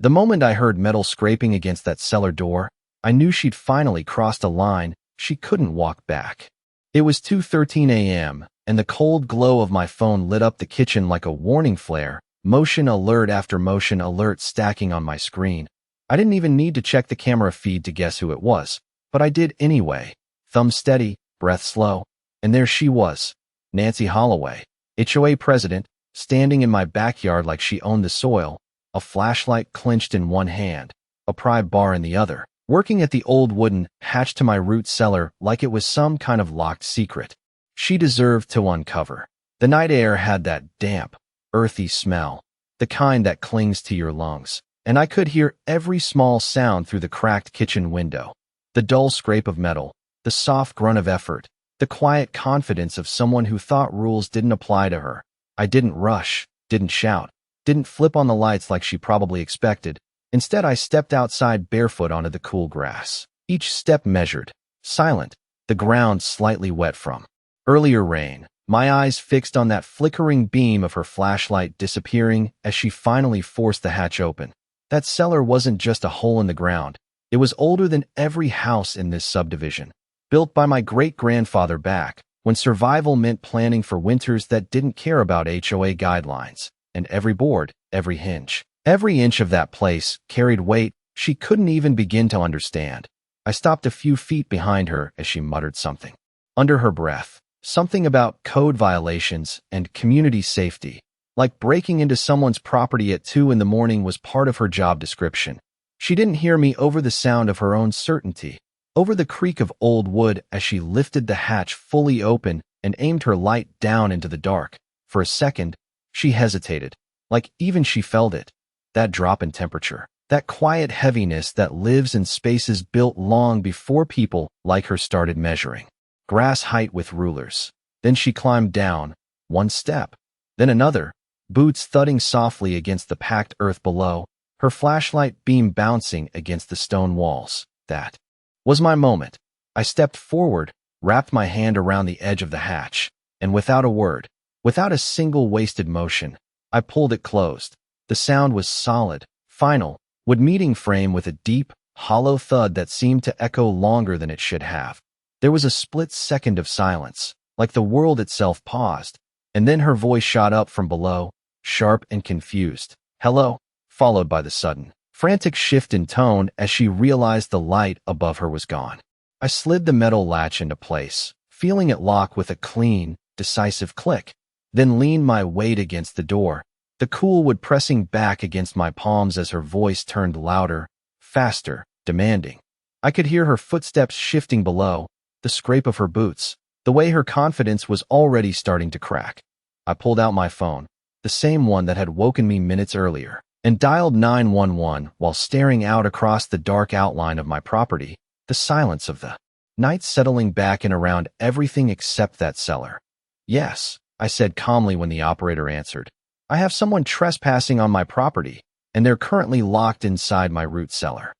The moment I heard metal scraping against that cellar door, I knew she'd finally crossed a line she couldn't walk back. It was 2:13 a.m., and the cold glow of my phone lit up the kitchen like a warning flare, motion alert after motion alert stacking on my screen. I didn't even need to check the camera feed to guess who it was, but I did anyway. Thumb steady, breath slow, and there she was, Nancy Holloway, HOA president, standing in my backyard like she owned the soil, a flashlight clenched in one hand, a pry bar in the other, working at the old wooden hatch to my root cellar like it was some kind of locked secret. She deserved to uncover. The night air had that damp, earthy smell, the kind that clings to your lungs, and I could hear every small sound through the cracked kitchen window. The dull scrape of metal, the soft grunt of effort, the quiet confidence of someone who thought rules didn't apply to her. I didn't rush, didn't shout, didn't flip on the lights like she probably expected. Instead, I stepped outside barefoot onto the cool grass. Each step measured, silent, the ground slightly wet from earlier rain. My eyes fixed on that flickering beam of her flashlight disappearing as she finally forced the hatch open. That cellar wasn't just a hole in the ground. It was older than every house in this subdivision, built by my great-grandfather back when survival meant planning for winters that didn't care about HOA guidelines. And every board, every hinge, every inch of that place carried weight she couldn't even begin to understand. I stopped a few feet behind her as she muttered something under her breath, something about code violations and community safety, like breaking into someone's property at 2 in the morning was part of her job description. She didn't hear me over the sound of her own certainty, over the creak of old wood as she lifted the hatch fully open and aimed her light down into the dark. For a second, she hesitated, like even she felt it, that drop in temperature, that quiet heaviness that lives in spaces built long before people like her started measuring grass height with rulers. Then she climbed down, one step, then another, boots thudding softly against the packed earth below, her flashlight beam bouncing against the stone walls. That was my moment. I stepped forward, wrapped my hand around the edge of the hatch, and without a word, without a single wasted motion, I pulled it closed. The sound was solid, final, wood meeting frame with a deep, hollow thud that seemed to echo longer than it should have. There was a split second of silence, like the world itself paused, and then her voice shot up from below, sharp and confused. "Hello," followed by the sudden, frantic shift in tone as she realized the light above her was gone. I slid the metal latch into place, feeling it lock with a clean, decisive click, then leaned my weight against the door, the cool wood pressing back against my palms as her voice turned louder, faster, demanding. I could hear her footsteps shifting below, the scrape of her boots, the way her confidence was already starting to crack. I pulled out my phone, the same one that had woken me minutes earlier, and dialed 911 while staring out across the dark outline of my property, the silence of the night settling back in around everything except that cellar. "Yes," I said calmly when the operator answered. "I have someone trespassing on my property, and they're currently locked inside my root cellar."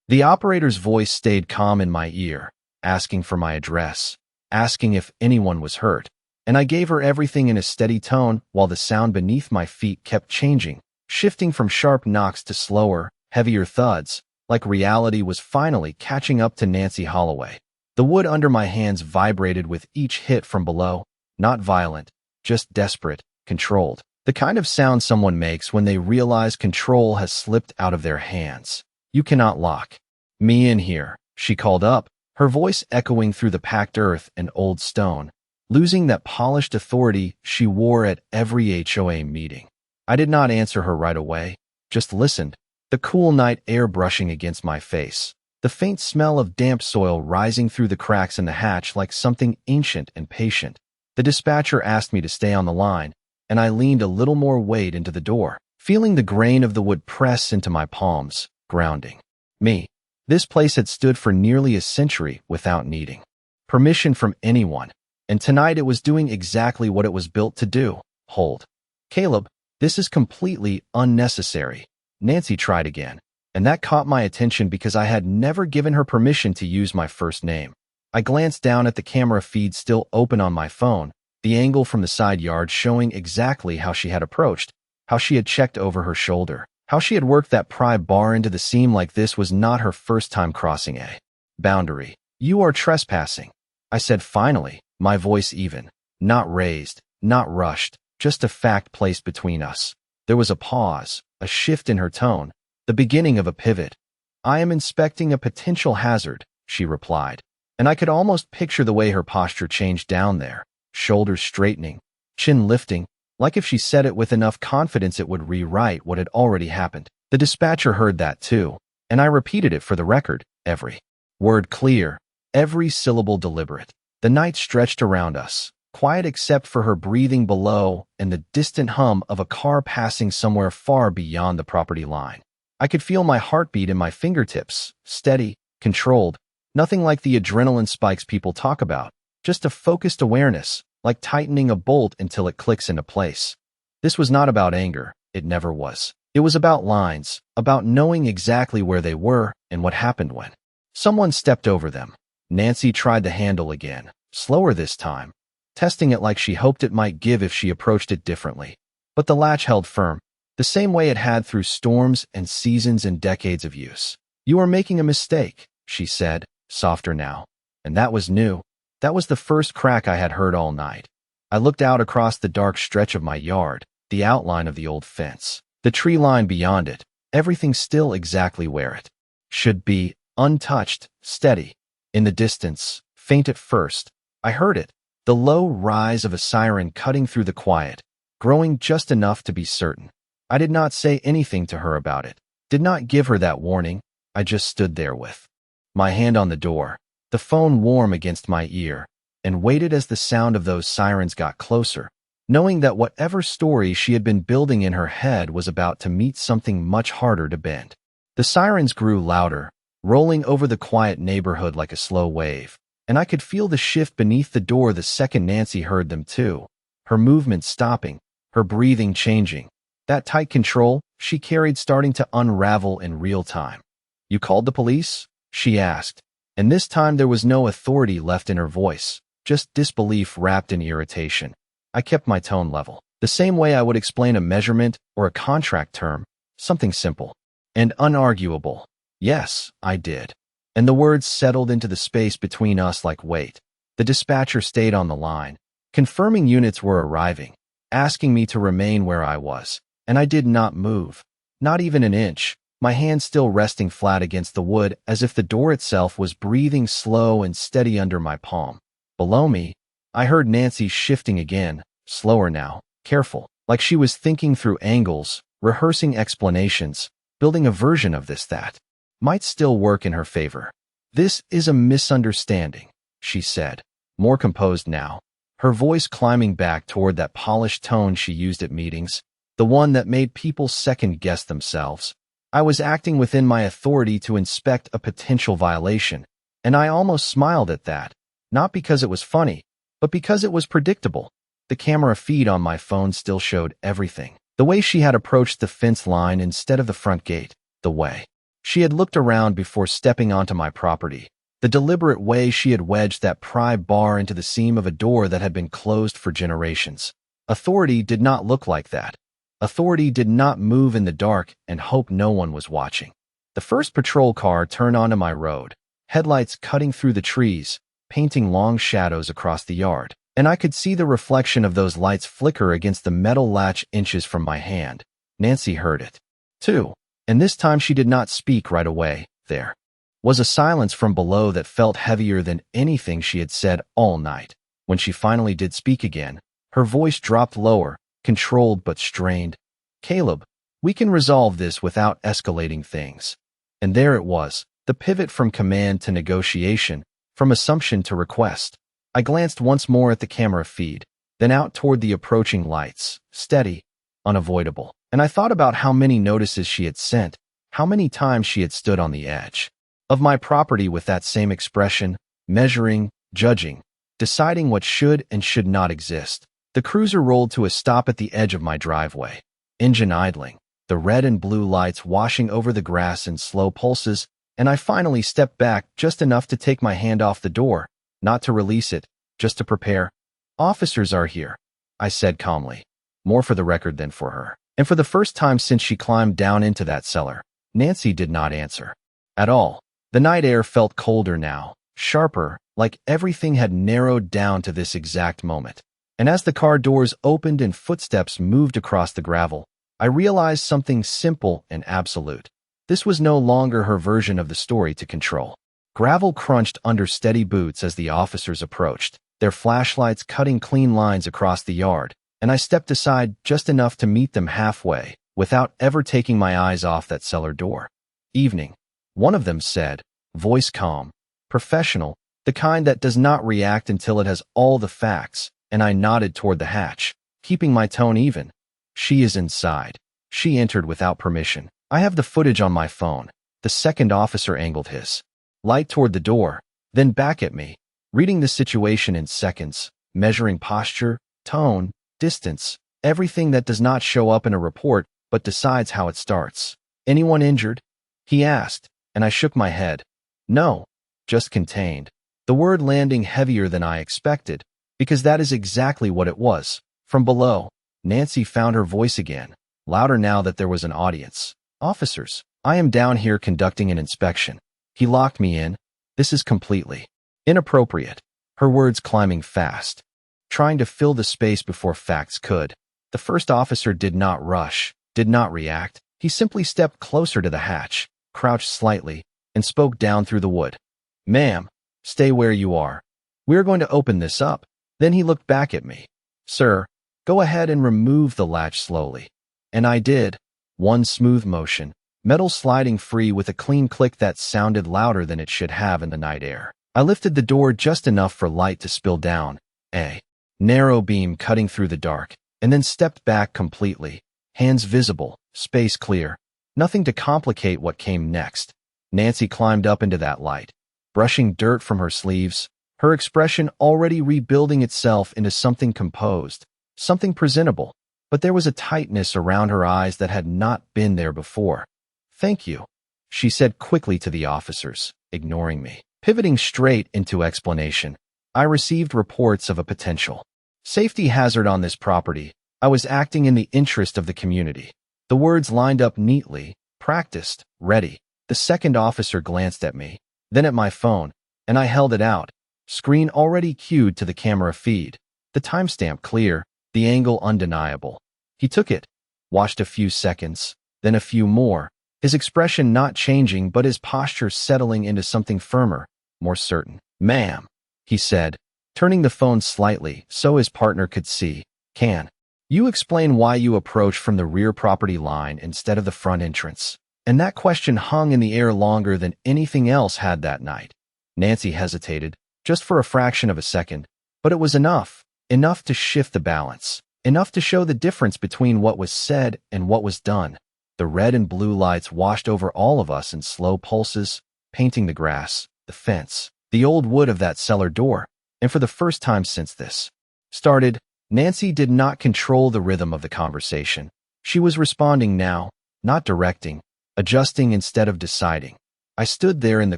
The operator's voice stayed calm in my ear, asking for my address, asking if anyone was hurt, and I gave her everything in a steady tone while the sound beneath my feet kept changing, shifting from sharp knocks to slower, heavier thuds, like reality was finally catching up to Nancy Holloway. The wood under my hands vibrated with each hit from below, not violent, just desperate, controlled. The kind of sound someone makes when they realize control has slipped out of their hands. "You cannot lock me in here," she called up, her voice echoing through the packed earth and old stone, losing that polished authority she wore at every HOA meeting. I did not answer her right away, just listened, the cool night air brushing against my face, the faint smell of damp soil rising through the cracks in the hatch like something ancient and patient. The dispatcher asked me to stay on the line, and I leaned a little more weight into the door, feeling the grain of the wood press into my palms, grounding me. This place had stood for nearly a century without needing permission from anyone, and tonight it was doing exactly what it was built to do, hold. "Caleb, this is completely unnecessary," Nancy tried again, and that caught my attention because I had never given her permission to use my first name. I glanced down at the camera feed still open on my phone, the angle from the side yard showing exactly how she had approached, how she had checked over her shoulder, How she had worked that pry bar into the seam like this was not her first time crossing a boundary. "You are trespassing," I said finally, my voice even, not raised, not rushed, just a fact placed between us. There was a pause, a shift in her tone, the beginning of a pivot. "I am inspecting a potential hazard," she replied, and I could almost picture the way her posture changed down there, shoulders straightening, chin lifting, like if she said it with enough confidence it would rewrite what had already happened. The dispatcher heard that too, and I repeated it for the record, every word clear, every syllable deliberate. The night stretched around us, quiet except for her breathing below and the distant hum of a car passing somewhere far beyond the property line. I could feel my heartbeat in my fingertips, steady, controlled, nothing like the adrenaline spikes people talk about, just a focused awareness, like tightening a bolt until it clicks into place. This was not about anger, it never was. It was about lines, about knowing exactly where they were and what happened when someone stepped over them. Nancy tried the handle again, slower this time, testing it like she hoped it might give if she approached it differently. But the latch held firm, the same way it had through storms and seasons and decades of use. "You are making a mistake," she said, softer now. And that was new. That was the first crack I had heard all night. I looked out across the dark stretch of my yard, the outline of the old fence, the tree line beyond it, everything still exactly where it should be, untouched, steady. In the distance, faint at first, I heard it, the low rise of a siren cutting through the quiet, growing just enough to be certain. I did not say anything to her about it, did not give her that warning. I just stood there with my hand on the door, the phone warm against my ear, and waited as the sound of those sirens got closer, knowing that whatever story she had been building in her head was about to meet something much harder to bend. The sirens grew louder, rolling over the quiet neighborhood like a slow wave, and I could feel the shift beneath the door the second Nancy heard them too, her movement stopping, her breathing changing. That tight control she carried starting to unravel in real time. "You called the police?" she asked, and this time there was no authority left in her voice, just disbelief wrapped in irritation. I kept my tone level, the same way I would explain a measurement or a contract term, something simple and unarguable. "Yes, I did." And the words settled into the space between us like weight. The dispatcher stayed on the line, confirming units were arriving, asking me to remain where I was, and I did not move, not even an inch, my hand still resting flat against the wood as if the door itself was breathing slow and steady under my palm. Below me, I heard Nancy shifting again, slower now, careful, like she was thinking through angles, rehearsing explanations, building a version of this that might still work in her favor. "This is a misunderstanding," she said, more composed now, her voice climbing back toward that polished tone she used at meetings, the one that made people second-guess themselves. I was acting within my authority to inspect a potential violation, and I almost smiled at that, not because it was funny, but because it was predictable. The camera feed on my phone still showed everything. The way she had approached the fence line instead of the front gate, the way she had looked around before stepping onto my property, the deliberate way she had wedged that pry bar into the seam of a door that had been closed for generations. Authority did not look like that. Authority did not move in the dark and hope no one was watching. The first patrol car turned onto my road, headlights cutting through the trees, painting long shadows across the yard, and I could see the reflection of those lights flicker against the metal latch inches from my hand. Nancy heard it, too, and this time she did not speak right away. There was a silence from below that felt heavier than anything she had said all night. When she finally did speak again, her voice dropped lower, controlled but strained. "Caleb, we can resolve this without escalating things." And there it was, the pivot from command to negotiation, from assumption to request. I glanced once more at the camera feed, then out toward the approaching lights, steady, unavoidable. And I thought about how many notices she had sent, how many times she had stood on the edge of my property with that same expression, measuring, judging, deciding what should and should not exist. The cruiser rolled to a stop at the edge of my driveway, engine idling, the red and blue lights washing over the grass in slow pulses, and I finally stepped back just enough to take my hand off the door, not to release it, just to prepare. "Officers are here," I said calmly, more for the record than for her. And for the first time since she climbed down into that cellar, Nancy did not answer. At all. The night air felt colder now, sharper, like everything had narrowed down to this exact moment. And as the car doors opened and footsteps moved across the gravel, I realized something simple and absolute. This was no longer her version of the story to control. Gravel crunched under steady boots as the officers approached, their flashlights cutting clean lines across the yard, and I stepped aside just enough to meet them halfway, without ever taking my eyes off that cellar door. Evening. One of them said, voice calm, professional, the kind that does not react until it has all the facts, and I nodded toward the hatch, keeping my tone even. She is inside. She entered without permission. I have the footage on my phone. The second officer angled his light toward the door, then back at me, reading the situation in seconds, measuring posture, tone, distance, everything that does not show up in a report but decides how it starts. Anyone injured? He asked, and I shook my head. No, just contained. The word landing heavier than I expected, because that is exactly what it was. From below, Nancy found her voice again, louder now that there was an audience. Officers, I am down here conducting an inspection. He locked me in. This is completely inappropriate. Her words climbing fast, trying to fill the space before facts could. The first officer did not rush, did not react. He simply stepped closer to the hatch, crouched slightly, and spoke down through the wood. Ma'am, stay where you are. We're going to open this up. Then he looked back at me. Sir, go ahead and remove the latch slowly. And I did. One smooth motion, metal sliding free with a clean click that sounded louder than it should have in the night air. I lifted the door just enough for light to spill down, a narrow beam cutting through the dark, and then stepped back completely, hands visible, space clear. Nothing to complicate what came next. Nancy climbed up into that light, brushing dirt from her sleeves, her expression already rebuilding itself into something composed, something presentable, but there was a tightness around her eyes that had not been there before. Thank you, she said quickly to the officers, ignoring me. Pivoting straight into explanation, I received reports of a potential safety hazard on this property. I was acting in the interest of the community. The words lined up neatly, practiced, ready. The second officer glanced at me, then at my phone, and I held it out. Screen already cued to the camera feed. The timestamp clear, the angle undeniable. He took it, watched a few seconds, then a few more, his expression not changing but his posture settling into something firmer, more certain. Ma'am, he said, turning the phone slightly so his partner could see. Can you explain why you approach from the rear property line instead of the front entrance? And that question hung in the air longer than anything else had that night. Nancy hesitated, just for a fraction of a second, but it was enough to shift the balance, enough to show the difference between what was said and what was done. The red and blue lights washed over all of us in slow pulses, painting the grass, the fence, the old wood of that cellar door, and for the first time since this started, Nancy did not control the rhythm of the conversation. She was responding now, not directing, adjusting instead of deciding. I stood there in the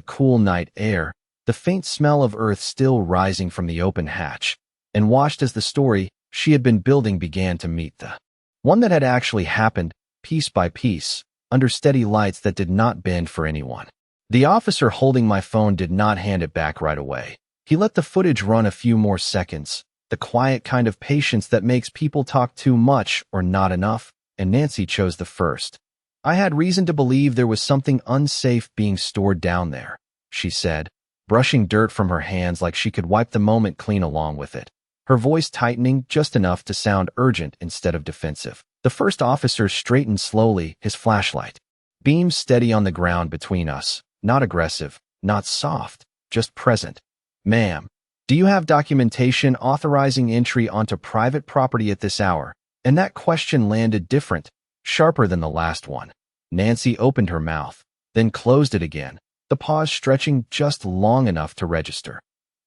cool night air, the faint smell of earth still rising from the open hatch, and watched as the story she had been building began to meet the one that had actually happened, piece by piece, under steady lights that did not bend for anyone. The officer holding my phone did not hand it back right away. He let the footage run a few more seconds, the quiet kind of patience that makes people talk too much or not enough, and Nancy chose the first. I had reason to believe there was something unsafe being stored down there, she said, brushing dirt from her hands like she could wipe the moment clean along with it, her voice tightening just enough to sound urgent instead of defensive. The first officer straightened slowly, his flashlight beam steady on the ground between us, not aggressive, not soft, just present. Ma'am, do you have documentation authorizing entry onto private property at this hour? And that question landed different, sharper than the last one. Nancy opened her mouth, then closed it again, the pause stretching just long enough to register.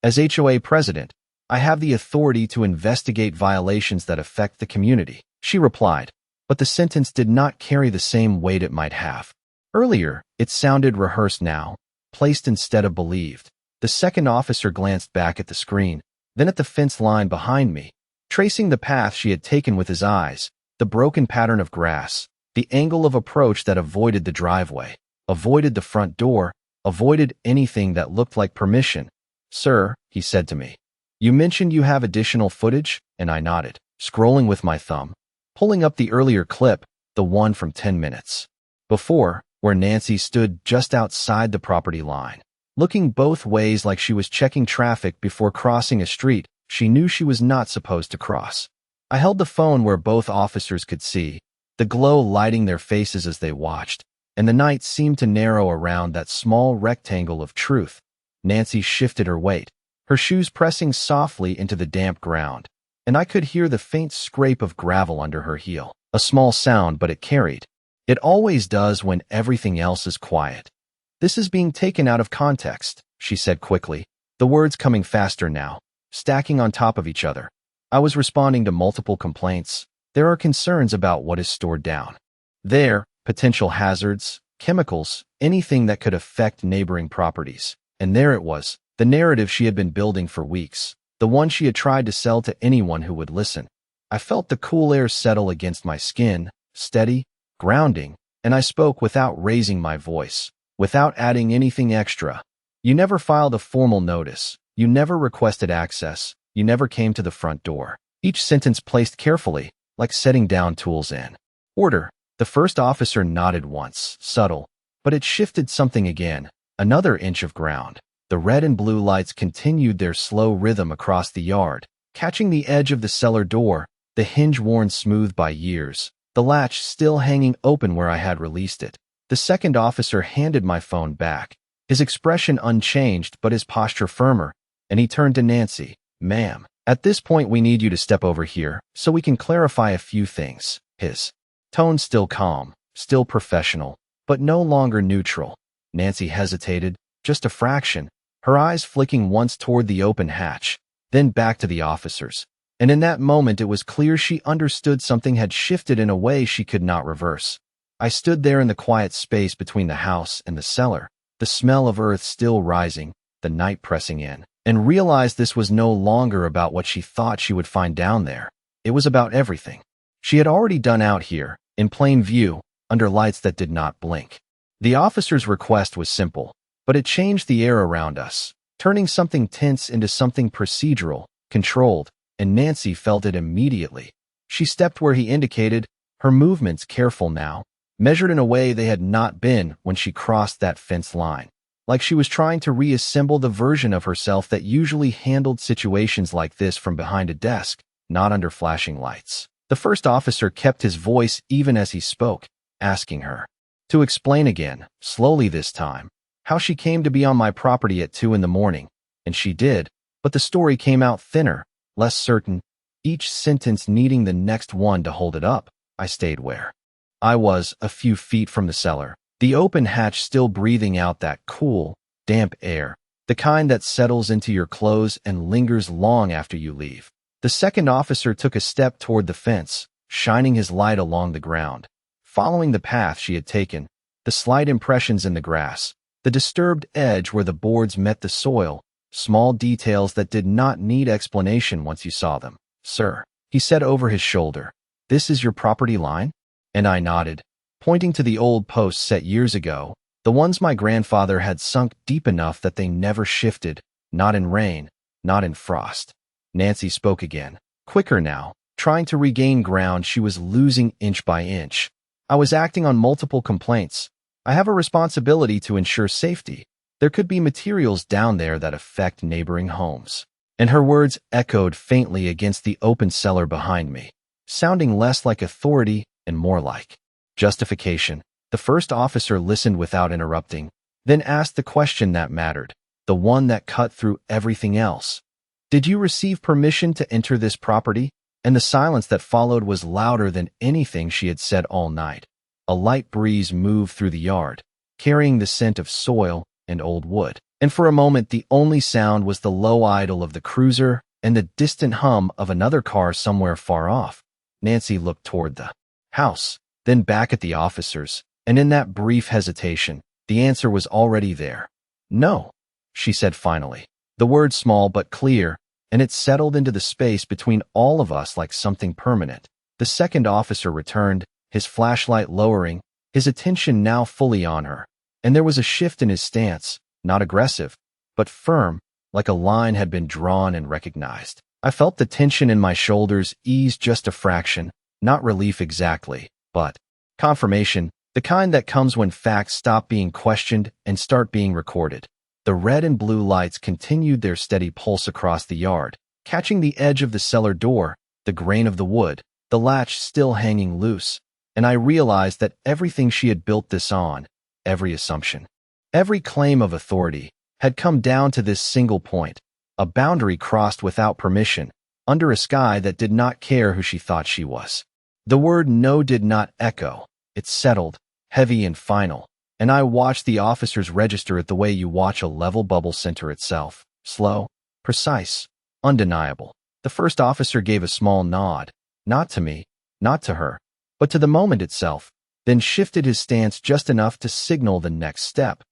As HOA president, I have the authority to investigate violations that affect the community, she replied, but the sentence did not carry the same weight it might have. Earlier, it sounded rehearsed now, placed instead of believed. The second officer glanced back at the screen, then at the fence line behind me, tracing the path she had taken with his eyes, The broken pattern of grass, the angle of approach that avoided the driveway, avoided the front door, avoided anything that looked like permission. "Sir," he said to me, "you mentioned you have additional footage?" And I nodded, scrolling with my thumb, pulling up the earlier clip, the one from 10 minutes before, where Nancy stood just outside the property line, looking both ways like she was checking traffic before crossing a street she knew she was not supposed to cross. I held the phone where both officers could see, the glow lighting their faces as they watched, and the night seemed to narrow around that small rectangle of truth. Nancy shifted her weight, her shoes pressing softly into the damp ground, and I could hear the faint scrape of gravel under her heel. A small sound, but it carried. It always does when everything else is quiet. "This is being taken out of context," she said quickly, the words coming faster now, stacking on top of each other. I was responding to multiple complaints. There are concerns about what is stored down there, potential hazards, chemicals, anything that could affect neighboring properties. And there it was, the narrative she had been building for weeks, the one she had tried to sell to anyone who would listen. I felt the cool air settle against my skin, steady, grounding, and I spoke without raising my voice, without adding anything extra. "You never filed a formal notice. You never requested access. You never came to the front door." Each sentence placed carefully, like setting down tools in order. The first officer nodded once, subtle, but it shifted something again, another inch of ground. The red and blue lights continued their slow rhythm across the yard, catching the edge of the cellar door, the hinge worn smooth by years, the latch still hanging open where I had released it. The second officer handed my phone back, his expression unchanged but his posture firmer, and he turned to Nancy. "Ma'am, at this point we need you to step over here so we can clarify a few things." His tone still calm, still professional, but no longer neutral. Nancy hesitated, just a fraction, her eyes flicking once toward the open hatch, then back to the officers. And in that moment it was clear she understood something had shifted in a way she could not reverse. I stood there in the quiet space between the house and the cellar, the smell of earth still rising, the night pressing in, and realized this was no longer about what she thought she would find down there. It was about everything she had already done out here, in plain view, under lights that did not blink. The officer's request was simple, but it changed the air around us, turning something tense into something procedural, controlled, and Nancy felt it immediately. She stepped where he indicated, her movements careful now, measured in a way they had not been when she crossed that fence line, like she was trying to reassemble the version of herself that usually handled situations like this from behind a desk, not under flashing lights. The first officer kept his voice even as he spoke, asking her to explain again, slowly this time, how she came to be on my property at 2 a.m, and she did, but the story came out thinner, less certain, each sentence needing the next one to hold it up. I stayed where I was, a few feet from the cellar, the open hatch still breathing out that cool, damp air, the kind that settles into your clothes and lingers long after you leave. The second officer took a step toward the fence, shining his light along the ground, following the path she had taken, the slight impressions in the grass, the disturbed edge where the boards met the soil, small details that did not need explanation once you saw them. "Sir," he said over his shoulder, "this is your property line?" And I nodded, pointing to the old posts set years ago, the ones my grandfather had sunk deep enough that they never shifted, not in rain, not in frost. Nancy spoke again, quicker now, trying to regain ground she was losing inch by inch. "I was acting on multiple complaints. I have a responsibility to ensure safety. There could be materials down there that affect neighboring homes." And her words echoed faintly against the open cellar behind me, sounding less like authority and more like justification. The first officer listened without interrupting, then asked the question that mattered, the one that cut through everything else. "Did you receive permission to enter this property?" And the silence that followed was louder than anything she had said all night. A light breeze moved through the yard, carrying the scent of soil and old wood. And for a moment the only sound was the low idle of the cruiser and the distant hum of another car somewhere far off. Nancy looked toward the house, then back at the officers, and in that brief hesitation, the answer was already there. "No," she said finally, the word small but clear, and it settled into the space between all of us like something permanent. The second officer returned, his flashlight lowering, his attention now fully on her. And there was a shift in his stance, not aggressive, but firm, like a line had been drawn and recognized. I felt the tension in my shoulders ease just a fraction, not relief exactly, but confirmation, the kind that comes when facts stop being questioned and start being recorded. The red and blue lights continued their steady pulse across the yard, catching the edge of the cellar door, the grain of the wood, the latch still hanging loose, and I realized that everything she had built this on, every assumption, every claim of authority, had come down to this single point, a boundary crossed without permission, under a sky that did not care who she thought she was. The word no did not echo. It settled, heavy and final, and I watched the officers register it the way you watch a level bubble center itself. Slow, precise, undeniable. The first officer gave a small nod, not to me, not to her, but to the moment itself, then shifted his stance just enough to signal the next step.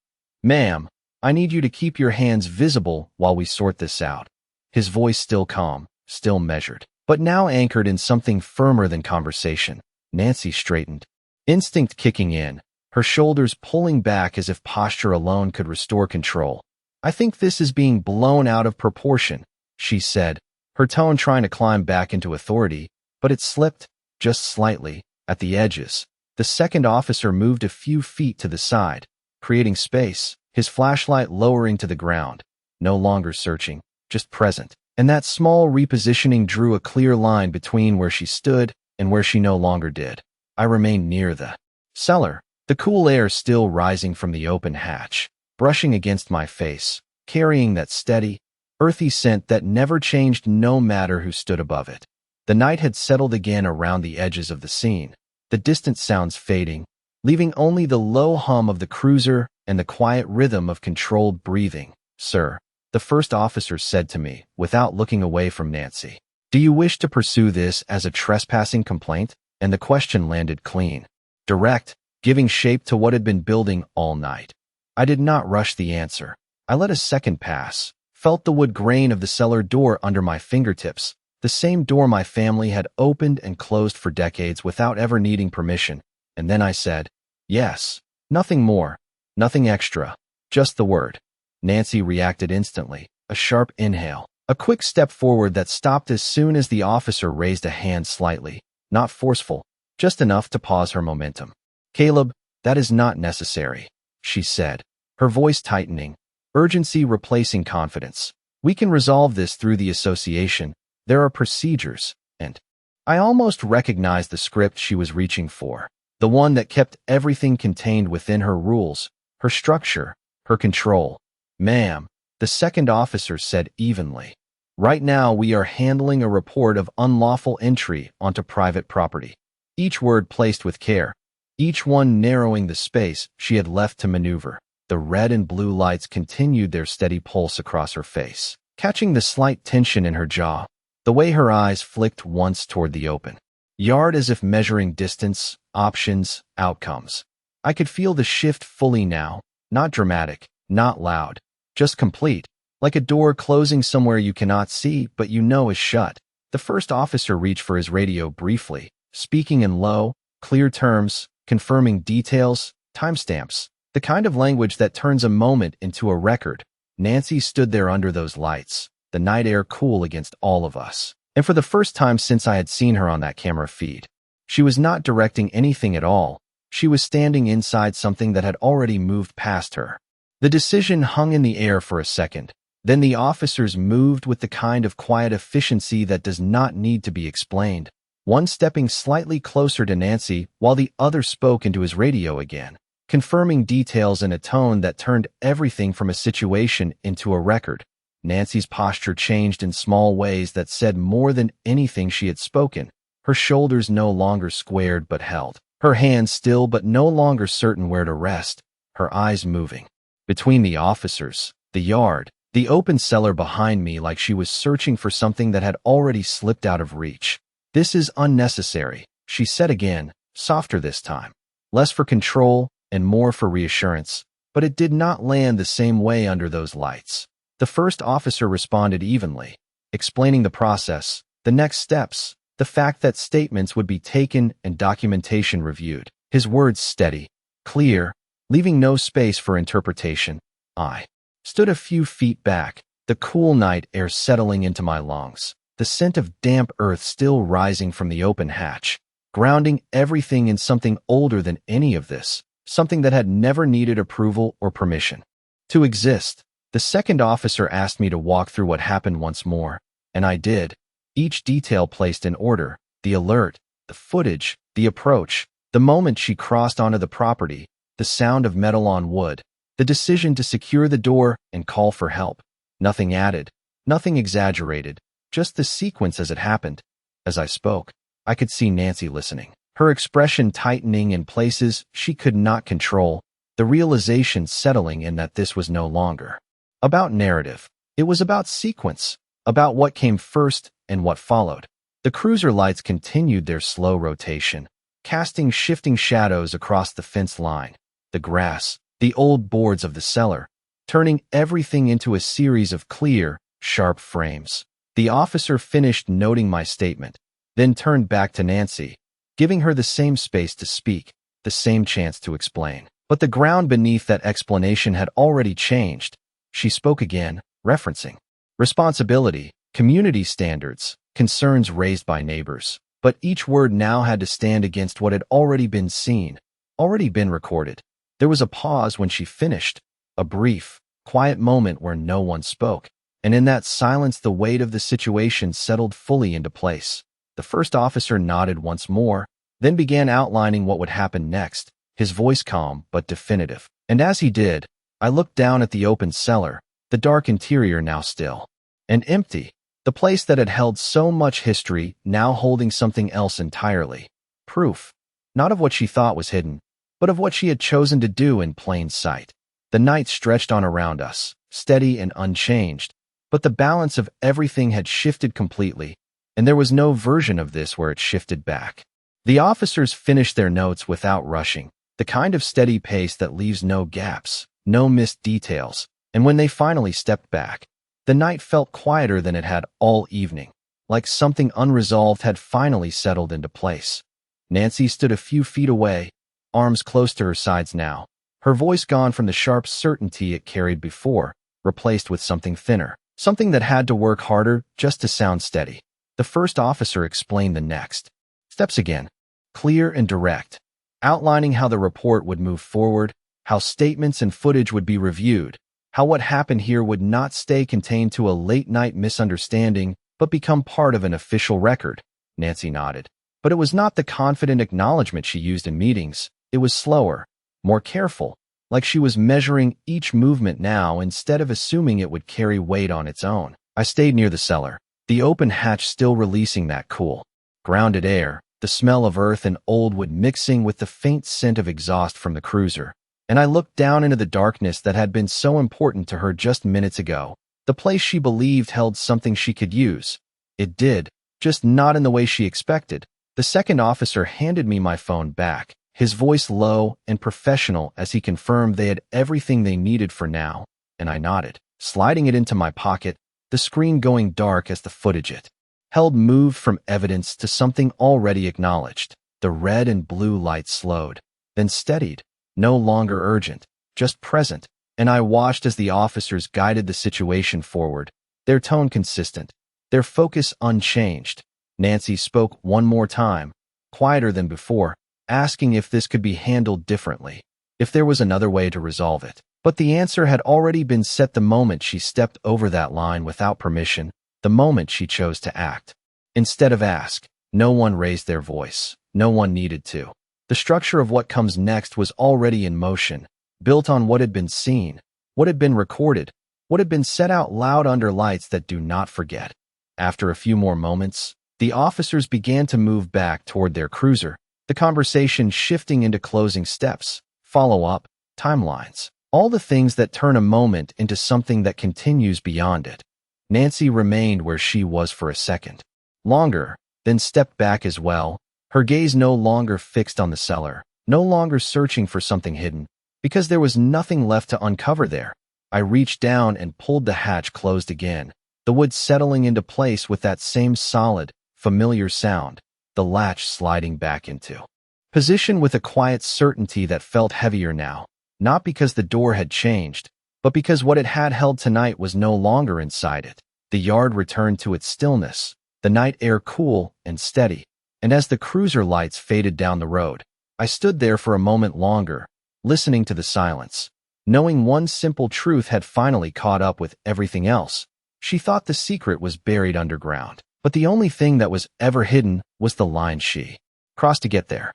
"Ma'am, I need you to keep your hands visible while we sort this out." His voice still calm, still measured, but now anchored in something firmer than conversation. Nancy straightened, instinct kicking in, her shoulders pulling back as if posture alone could restore control. "I think this is being blown out of proportion," she said, her tone trying to climb back into authority, but it slipped, just slightly, at the edges. The second officer moved a few feet to the side, creating space, his flashlight lowering to the ground, no longer searching, just present. And that small repositioning drew a clear line between where she stood and where she no longer did. I remained near the cellar, the cool air still rising from the open hatch, brushing against my face, carrying that steady, earthy scent that never changed no matter who stood above it. The night had settled again around the edges of the scene, the distant sounds fading, leaving only the low hum of the cruiser and the quiet rhythm of controlled breathing. "Sir," the first officer said to me, without looking away from Nancy, "do you wish to pursue this as a trespassing complaint?" And the question landed clean, direct, giving shape to what had been building all night. I did not rush the answer. I let a second pass, felt the wood grain of the cellar door under my fingertips, the same door my family had opened and closed for decades without ever needing permission, and then I said, "Yes." Nothing more, nothing extra, just the word. Nancy reacted instantly, a sharp inhale, a quick step forward that stopped as soon as the officer raised a hand slightly, not forceful, just enough to pause her momentum. "Caleb, that is not necessary," she said, her voice tightening, urgency replacing confidence. "We can resolve this through the association. There are procedures," and I almost recognized the script she was reaching for, the one that kept everything contained within her rules, her structure, her control. "Ma'am," the second officer said evenly, "right now we are handling a report of unlawful entry onto private property." Each word placed with care, each one narrowing the space she had left to maneuver. The red and blue lights continued their steady pulse across her face, catching the slight tension in her jaw, the way her eyes flicked once toward the open yard as if measuring distance, options, outcomes. I could feel the shift fully now, not dramatic, not loud, just complete, like a door closing somewhere you cannot see but you know is shut. The first officer reached for his radio briefly, speaking in low, clear terms, confirming details, timestamps, the kind of language that turns a moment into a record. Nancy stood there under those lights, the night air cool against all of us. And for the first time since I had seen her on that camera feed, she was not directing anything at all. She was standing inside something that had already moved past her. The decision hung in the air for a second. Then the officers moved with the kind of quiet efficiency that does not need to be explained, one stepping slightly closer to Nancy while the other spoke into his radio again, confirming details in a tone that turned everything from a situation into a record. Nancy's posture changed in small ways that said more than anything she had spoken. Her shoulders no longer squared but held, her hands still but no longer certain where to rest, her eyes moving between the officers, the yard, the open cellar behind me, like she was searching for something that had already slipped out of reach. "This is unnecessary," she said again, softer this time, less for control and more for reassurance, but it did not land the same way under those lights. The first officer responded evenly, explaining the process, the next steps, The fact that statements would be taken and documentation reviewed. His words steady, clear, leaving no space for interpretation. I stood a few feet back, the cool night air settling into my lungs, the scent of damp earth still rising from the open hatch, grounding everything in something older than any of this, something that had never needed approval or permission to exist. The second officer asked me to walk through what happened once more, and I did, each detail placed in order, the alert, the footage, the approach, the moment she crossed onto the property, the sound of metal on wood, the decision to secure the door and call for help. Nothing added, nothing exaggerated, just the sequence as it happened. As I spoke, I could see Nancy listening, her expression tightening in places she could not control, the realization settling in that this was no longer about narrative. It was about sequence, about what came first and what followed. The cruiser lights continued their slow rotation, casting shifting shadows across the fence line, the grass, the old boards of the cellar, turning everything into a series of clear, sharp frames. The officer finished noting my statement, then turned back to Nancy, giving her the same space to speak, the same chance to explain. But the ground beneath that explanation had already changed. She spoke again, referencing responsibility, community standards, concerns raised by neighbors. But each word now had to stand against what had already been seen, already been recorded. There was a pause when she finished, a brief, quiet moment where no one spoke, and in that silence the weight of the situation settled fully into place. The first officer nodded once more, then began outlining what would happen next, his voice calm but definitive. And as he did, I looked down at the open cellar, the dark interior now still and empty, the place that had held so much history now holding something else entirely. Proof, not of what she thought was hidden, but of what she had chosen to do in plain sight. The night stretched on around us, steady and unchanged, but the balance of everything had shifted completely, and there was no version of this where it shifted back. The officers finished their notes without rushing, the kind of steady pace that leaves no gaps, no missed details, and when they finally stepped back, the night felt quieter than it had all evening, like something unresolved had finally settled into place. Nancy stood a few feet away, arms close to her sides now, her voice gone from the sharp certainty it carried before, replaced with something thinner, something that had to work harder just to sound steady. The first officer explained the next steps again, clear and direct, outlining how the report would move forward, how statements and footage would be reviewed, how what happened here would not stay contained to a late-night misunderstanding, but become part of an official record. Nancy nodded. But it was not the confident acknowledgement she used in meetings. It was slower, more careful, like she was measuring each movement now instead of assuming it would carry weight on its own. I stayed near the cellar, the open hatch still releasing that cool, grounded air, the smell of earth and old wood mixing with the faint scent of exhaust from the cruiser. And I looked down into the darkness that had been so important to her just minutes ago. The place she believed held something she could use. It did, just not in the way she expected. The second officer handed me my phone back, his voice low and professional as he confirmed they had everything they needed for now, and I nodded, sliding it into my pocket, the screen going dark as the footage it held moved from evidence to something already acknowledged. The red and blue light slowed, then steadied. No longer urgent, just present, and I watched as the officers guided the situation forward, their tone consistent, their focus unchanged. Nancy spoke one more time, quieter than before, asking if this could be handled differently, if there was another way to resolve it. But the answer had already been set the moment she stepped over that line without permission, the moment she chose to act. Instead of ask, no one raised their voice, no one needed to. The structure of what comes next was already in motion, built on what had been seen, what had been recorded, what had been said out loud under lights that do not forget. After a few more moments, the officers began to move back toward their cruiser, the conversation shifting into closing steps, follow-up, timelines, all the things that turn a moment into something that continues beyond it. Nancy remained where she was for a second, longer, then stepped back as well, her gaze no longer fixed on the cellar, no longer searching for something hidden, because there was nothing left to uncover there. I reached down and pulled the hatch closed again, the wood settling into place with that same solid, familiar sound, the latch sliding back into position with a quiet certainty that felt heavier now, not because the door had changed, but because what it had held tonight was no longer inside it. The yard returned to its stillness, the night air cool and steady, and as the cruiser lights faded down the road, I stood there for a moment longer, listening to the silence, knowing one simple truth had finally caught up with everything else. She thought the secret was buried underground, but the only thing that was ever hidden was the line she crossed to get there.